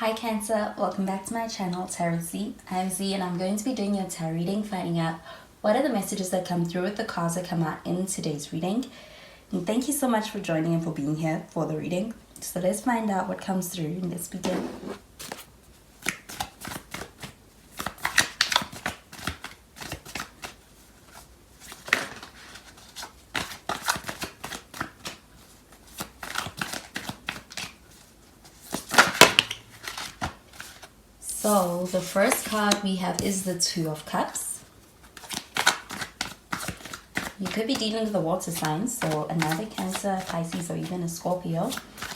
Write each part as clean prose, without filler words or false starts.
Hi Cancer, welcome back to my channel Tarot Z. I'm Z and I'm going to be doing your tarot reading, finding out what are the messages that come through with the cards that come out in today's reading. And thank you so much for joining and for being here for the reading. So let's find out what comes through and let's begin. So the first card we have is the Two of Cups. You could be dealing with the water signs, so another Cancer, Pisces, or even a Scorpio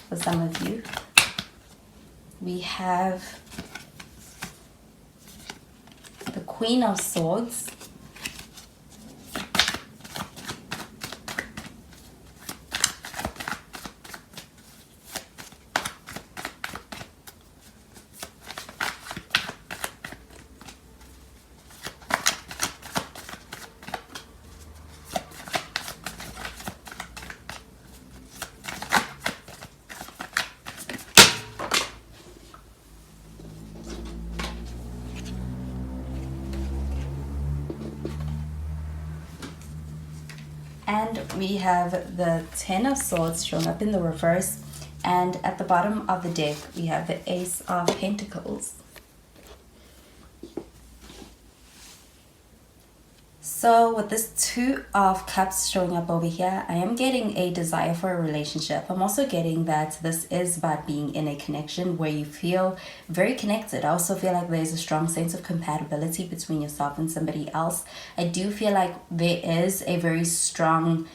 for some of you. We have the Queen of Swords. And we have the Ten of Swords showing up in the reverse. And at the bottom of the deck, we have the Ace of Pentacles. So with this Two of Cups showing up over here, I am getting a desire for a relationship. I'm also getting that this is about being in a connection where you feel very connected. I also feel like there's a strong sense of compatibility between yourself and somebody else. I do feel like there is a very strong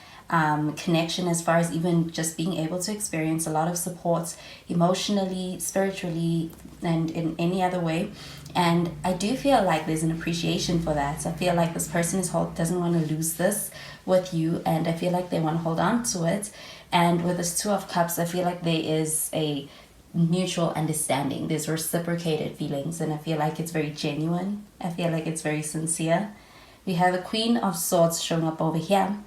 connection as far as even just being able to experience a lot of support emotionally, spiritually, and in any other way. And I do feel like there's an appreciation for that. I feel like this person doesn't want to lose this with you, and I feel like they want to hold on to it. And with this Two of Cups, I feel like there is a mutual understanding. There's reciprocated feelings, and I feel like it's very genuine. I feel like it's very sincere. We have the Queen of Swords showing up over here.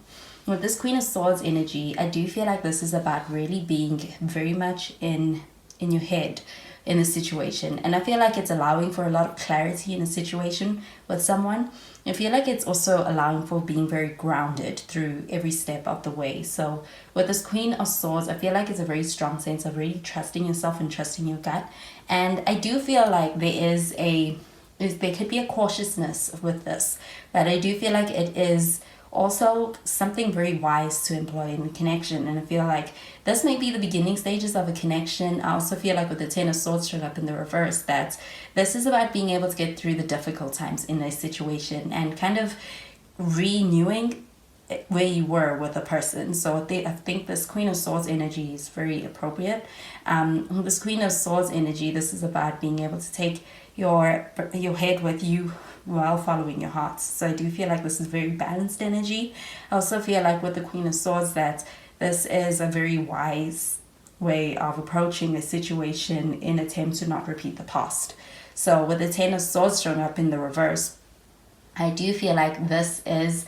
With this Queen of Swords energy, I do feel like this is about really being very much in your head in the situation. And I feel like it's allowing for a lot of clarity in a situation with someone. I feel like it's also allowing for being very grounded through every step of the way. So with this Queen of Swords, I feel like it's a very strong sense of really trusting yourself and trusting your gut. And I do feel like there could be a cautiousness with this, but I do feel like it is also something very wise to employ in a connection. And I feel like this may be the beginning stages of a connection. I also feel like with the Ten of Swords showing up in the reverse, that this is about being able to get through the difficult times in a situation and kind of renewing where you were with a person. So I think this Queen of Swords energy is very appropriate. This Queen of Swords energy, this is about being able to take your head with you while following your heart. So I do feel like this is very balanced energy. I also feel like with the Queen of Swords that this is a very wise way of approaching a situation in attempt to not repeat the past. So with the Ten of Swords showing up in the reverse, I do feel like this is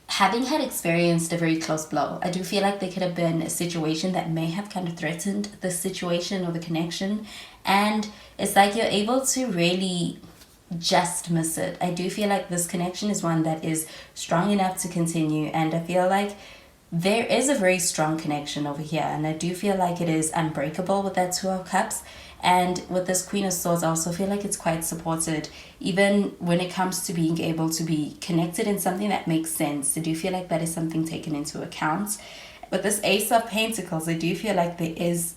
having had experienced a very close blow. I do feel like there could have been a situation that may have kind of threatened the situation or the connection, and it's like you're able to really just miss it. I do feel like this connection is one that is strong enough to continue, and I feel like there is a very strong connection over here, and I do feel like it is unbreakable with that Two of Cups. And with this Queen of Swords, I also feel like it's quite supported, even when it comes to being able to be connected in something that makes sense. I do feel like that is something taken into account. With this Ace of Pentacles, I do feel like there is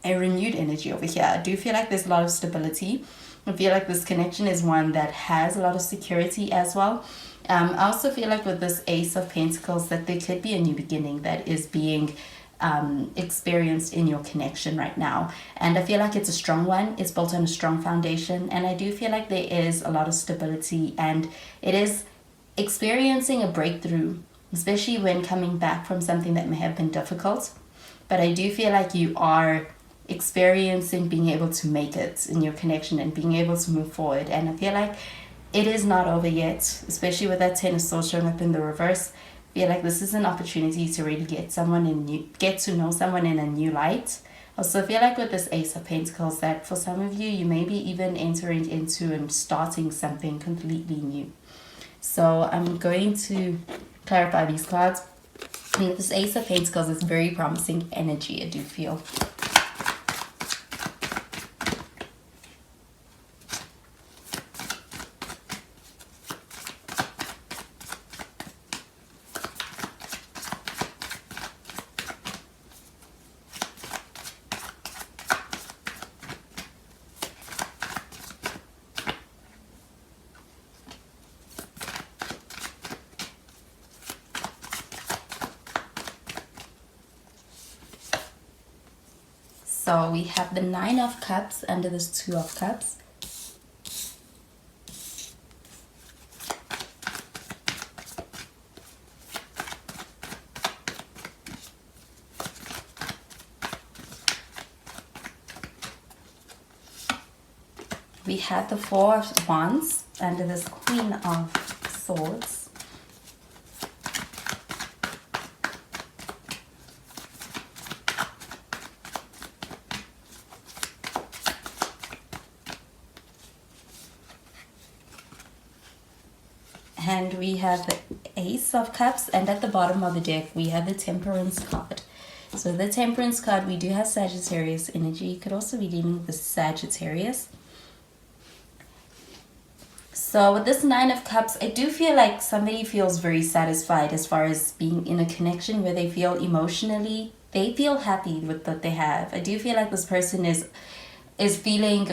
a renewed energy over here. I do feel like there's a lot of stability. I feel like this connection is one that has a lot of security as well. I also feel like with this Ace of Pentacles that there could be a new beginning that is being experienced in your connection right now. And I feel like it's a strong one. It's built on a strong foundation. And I do feel like there is a lot of stability, and it is experiencing a breakthrough, especially when coming back from something that may have been difficult. But I do feel like you are experiencing being able to make it in your connection and being able to move forward. And I feel like it is not over yet, especially with that Ten of Swords showing up in the reverse. I feel like this is an opportunity to really get to know someone in a new light. Also, I feel like with this Ace of Pentacles that for some of you, you may be even entering into and starting something completely new. So I'm going to clarify these cards. And this Ace of Pentacles is very promising energy, I do feel. So we have the Nine of Cups under this Two of Cups. We have the Four of Wands under this Queen of Swords. And we have the Ace of Cups, and at the bottom of the deck we have the Temperance card. So the Temperance card, we do have Sagittarius energy. You could also be dealing with the Sagittarius. So with this Nine of Cups, I do feel like somebody feels very satisfied as far as being in a connection where they feel emotionally, they feel happy with what they have. I do feel like this person is feeling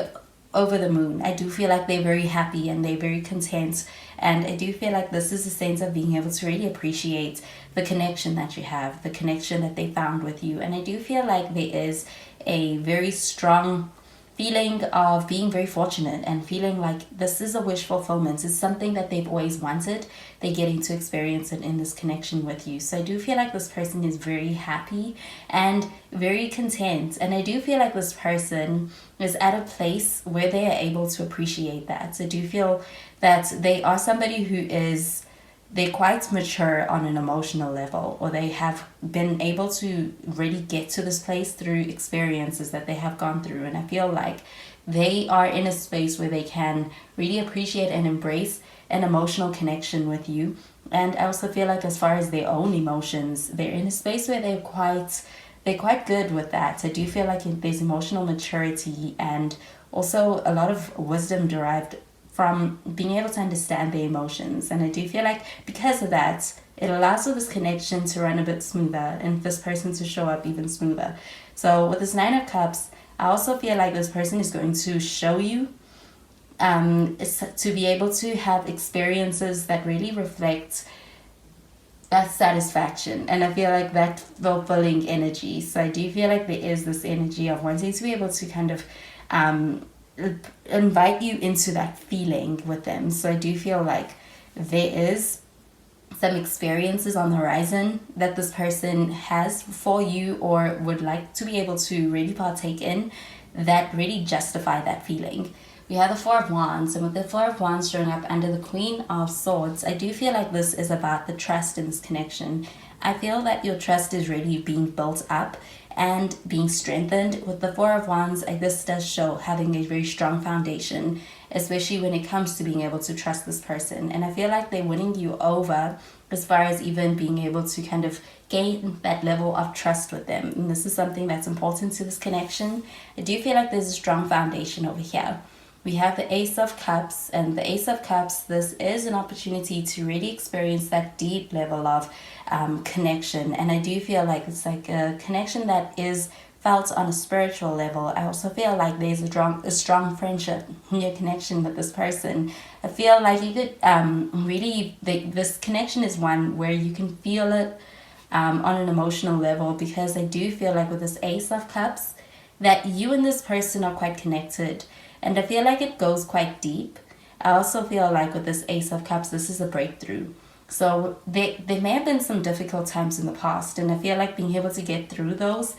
over the moon. I do feel like they're very happy and they're very content, and I do feel like this is a sense of being able to really appreciate the connection that you have, the connection that they found with you. And I do feel like there is a very strong feeling of being very fortunate and feeling like this is a wish fulfillment. It's something that they've always wanted. They're getting to experience it in this connection with you. So I do feel like this person is very happy and very content. And I do feel like this person is at a place where they are able to appreciate that. So I do feel that they are somebody who is, they're quite mature on an emotional level, or they have been able to really get to this place through experiences that they have gone through. And I feel like they are in a space where they can really appreciate and embrace an emotional connection with you. And I also feel like as far as their own emotions, they're in a space where they're quite good with that. So I do feel like there's emotional maturity and also a lot of wisdom derived from being able to understand their emotions. And I do feel like because of that, it allows for this connection to run a bit smoother and this person to show up even smoother. So with this Nine of Cups, I also feel like this person is going to show you to be able to have experiences that really reflect that satisfaction. And I feel like that fulfilling energy. So I do feel like there is this energy of wanting to be able to kind of invite you into that feeling with them. So I do feel like there is some experiences on the horizon that this person has for you or would like to be able to really partake in that really justify that feeling. We have the Four of Wands, and with the Four of Wands showing up under the Queen of Swords, I do feel like this is about the trust in this connection. I feel that your trust is really being built up and being strengthened. With the Four of Wands, this does show having a very strong foundation, especially when it comes to being able to trust this person. And I feel like they're winning you over as far as even being able to kind of gain that level of trust with them. And this is something that's important to this connection. I do feel like there's a strong foundation over here. We have the Ace of Cups, and the Ace of Cups, this is an opportunity to really experience that deep level of connection. And I do feel like it's like a connection that is felt on a spiritual level. I also feel like there's a strong friendship in your connection with this person. I feel like you could this connection is one where you can feel it on an emotional level, because I do feel like with this Ace of Cups that you and this person are quite connected. And I feel like it goes quite deep. I also feel like with this Ace of Cups, this is a breakthrough. So there may have been some difficult times in the past, and I feel like being able to get through those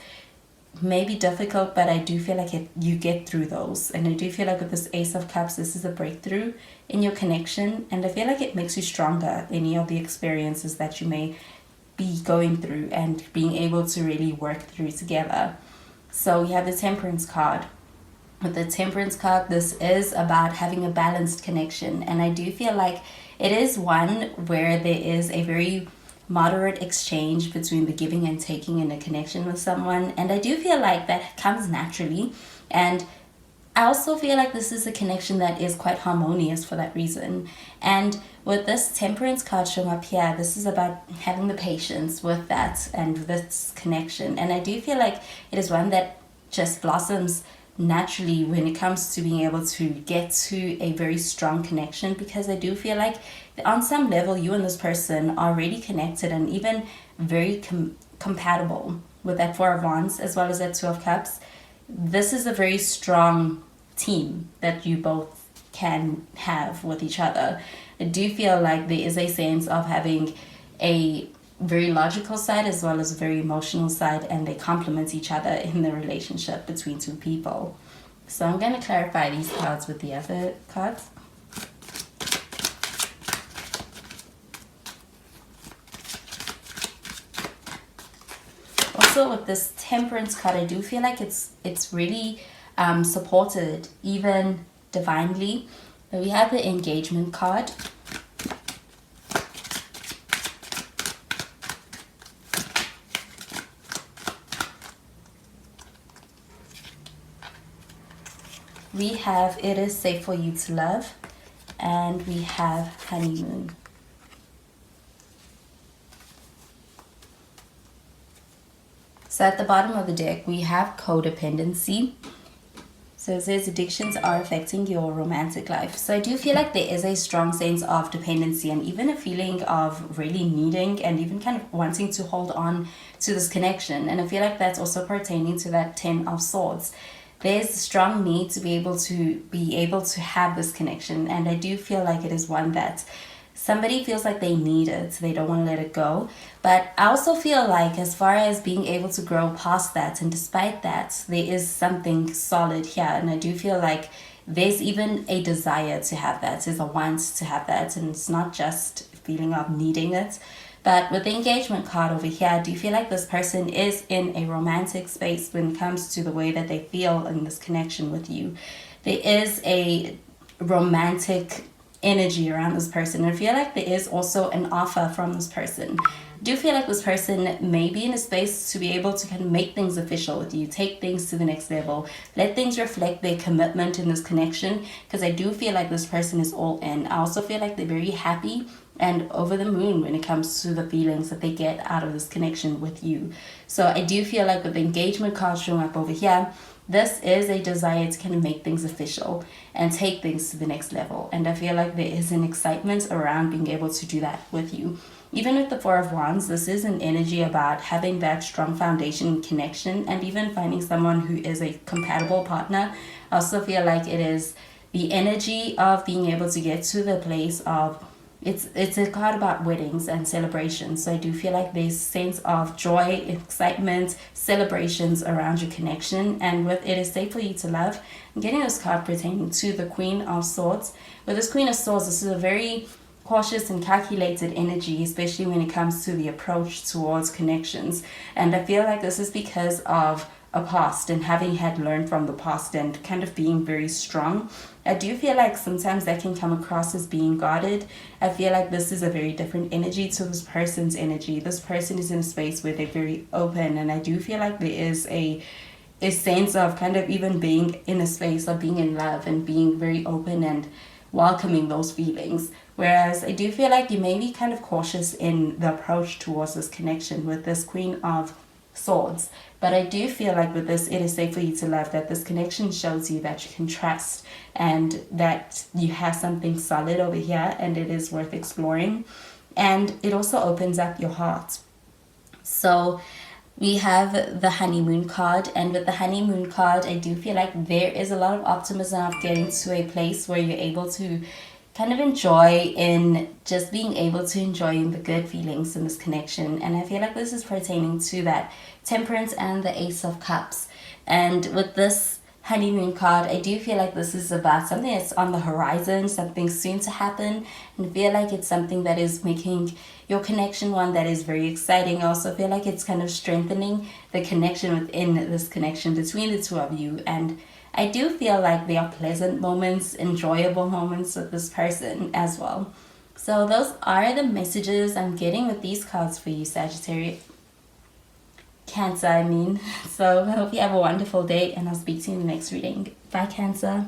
may be difficult, but I do feel like you get through those. And I do feel like with this Ace of Cups, this is a breakthrough in your connection, and I feel like it makes you stronger in any of the experiences that you may be going through and being able to really work through together. So we have the Temperance card. With the Temperance card, this is about having a balanced connection, and I do feel like it is one where there is a very moderate exchange between the giving and taking in a connection with someone, and I do feel like that comes naturally. And I also feel like this is a connection that is quite harmonious for that reason. And with this Temperance card showing up here, this is about having the patience with that and this connection. And I do feel like it is one that just blossoms naturally when it comes to being able to get to a very strong connection, because I do feel like on some level you and this person are already connected and even very compatible with that Four of Wands as well as that Two of Cups. This is a very strong team that you both can have with each other. I do feel like there is a sense of having a very logical side as well as a very emotional side, and they complement each other in the relationship between two people. So I'm going to clarify these cards with the other cards. Also with this Temperance card, I do feel like it's really supported even divinely. But we have the Engagement card. We have It Is Safe for You to Love, and we have Honeymoon. So at the bottom of the deck, we have Codependency. So it says addictions are affecting your romantic life. So I do feel like there is a strong sense of dependency and even a feeling of really needing and even kind of wanting to hold on to this connection. And I feel like that's also pertaining to that Ten of Swords. There's a strong need to be able to have this connection, and I do feel like it is one that somebody feels like they need it, so they don't want to let it go. But I also feel like as far as being able to grow past that, and despite that, there is something solid here, and I do feel like there's even a desire to have that, there's a want to have that, and it's not just a feeling of needing it. But with the Engagement card over here, I do feel like this person is in a romantic space when it comes to the way that they feel in this connection with you. There is a romantic energy around this person. I feel like there is also an offer from this person. I do feel like this person may be in a space to be able to kind of make things official with you, take things to the next level, let things reflect their commitment in this connection, because I do feel like this person is all in. I also feel like they're very happy and over the moon when it comes to the feelings that they get out of this connection with you. So I do feel like with the Engagement card showing up over here, this is a desire to kind of make things official and take things to the next level. And I feel like there is an excitement around being able to do that with you. Even with the Four of Wands, this is an energy about having that strong foundation connection and even finding someone who is a compatible partner. I also feel like it is the energy of being able to get to the place of it's a card about weddings and celebrations. So I do feel like there's a sense of joy, excitement, celebrations around your connection. And with It Is Safe for You to Love, I'm getting this card pertaining to the Queen of Swords. With this Queen of Swords, this is a very cautious and calculated energy, especially when it comes to the approach towards connections. And I feel like this is because of a past and having had learned from the past and kind of being very strong. I do feel like sometimes that can come across as being guarded. I feel like this is a very different energy to this person's energy. This person is in a space where they're very open, and I do feel like there is a sense of kind of even being in a space of being in love and being very open and welcoming those feelings. Whereas I do feel like you may be kind of cautious in the approach towards this connection with this Queen of Swords. But I do feel like with this It Is Safe for You to Love, that this connection shows you that you can trust and that you have something solid over here and it is worth exploring. And it also opens up your heart. So we have the Honeymoon card, and with the Honeymoon card, I do feel like there is a lot of optimism of getting to a place where you're able to kind of enjoy in just being able to enjoy in the good feelings in this connection. And I feel like this is pertaining to that Temperance and the Ace of Cups. And with this honeymoon card, I do feel like this is about something that's on the horizon, something soon to happen, and I feel like it's something that is making your connection one that is very exciting. I also feel like it's kind of strengthening the connection within this connection between the two of you, and I do feel like there are pleasant moments, enjoyable moments with this person as well. So those are the messages I'm getting with these cards for you, Sagittarius. Cancer, I mean. So I hope you have a wonderful day, and I'll speak to you in the next reading. Bye, Cancer.